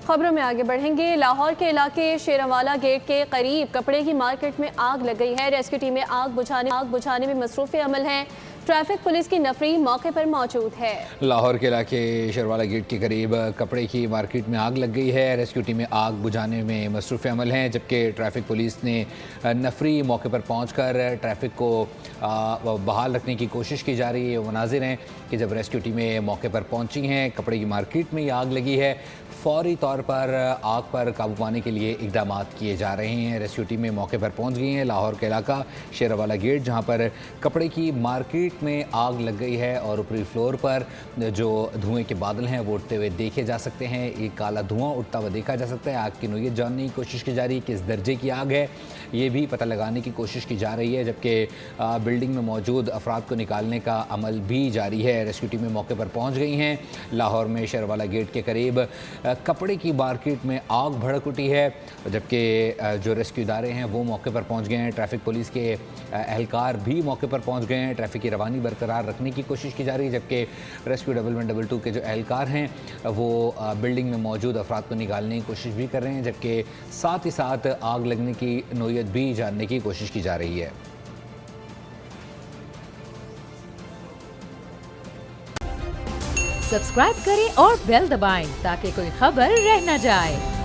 खबरों में आगे बढ़ेंगे। लाहौर के इलाके शेरवाला गेट के करीब कपड़े की मार्केट में आग लग गई है। रेस्क्यू टीमें आग बुझाने में मसरूफ अमल हैं। ट्रैफिक पुलिस की नफरी मौके पर मौजूद है। लाहौर के इलाके शेरवाला गेट के करीब कपड़े की मार्केट में आग लग गई है। रेस्क्यू टीमें आग बुझाने में मसरूफ़ अमल हैं, जबकि ट्रैफिक पुलिस ने नफरी मौके पर पहुंचकर ट्रैफिक को बहाल रखने की कोशिश की जा रही है। वो मनाजिर हैं कि जब रेस्क्यू टीमें मौके पर पहुंची हैं, कपड़े की मार्केट में ये आग लगी है, फौरी तौर पर आग पर काबू पाने के लिए इकदाम किए जा रहे हैं। रेस्क्यू टीमें मौके पर पहुंच गई हैं। लाहौर का इलाका शेरवाला गेट, जहां पर कपड़े की मार्केट में आग लग गई है और ऊपरी फ्लोर पर जो धुएं के बादल हैं वो उठते हुए देखे जा सकते हैं। एक काला धुआं उठता हुआ देखा जा सकता है। आग की नोयत जानने की कोशिश की जा रही है, किस दर्जे की आग है ये भी पता लगाने की कोशिश की जा रही है, जबकि बिल्डिंग में मौजूद अफराद को निकालने का अमल भी जारी है। रेस्क्यू टीमें मौके पर पहुँच गई हैं। लाहौर में शेरवाला गेट के करीब कपड़े की मार्केट में आग भड़क उठी है, जबकि जो रेस्क्यू इदारे हैं वो मौके पर पहुंच गए हैं। ट्रैफिक पुलिस के एहलकार भी मौके पर पहुंच गए हैं। ट्रैफिक की रवानी बरकरार रखने की कोशिश की जा रही है, जबकि रेस्क्यू 1112 के जो एहलकार हैं वो बिल्डिंग में मौजूद अफराद को निकालने की कोशिश भी कर रहे हैं, जबकि साथ ही साथ आग लगने की नोयत भी जानने की कोशिश की जा रही है। सब्सक्राइब करें और बेल दबाएं ताकि कोई खबर रह न जाए।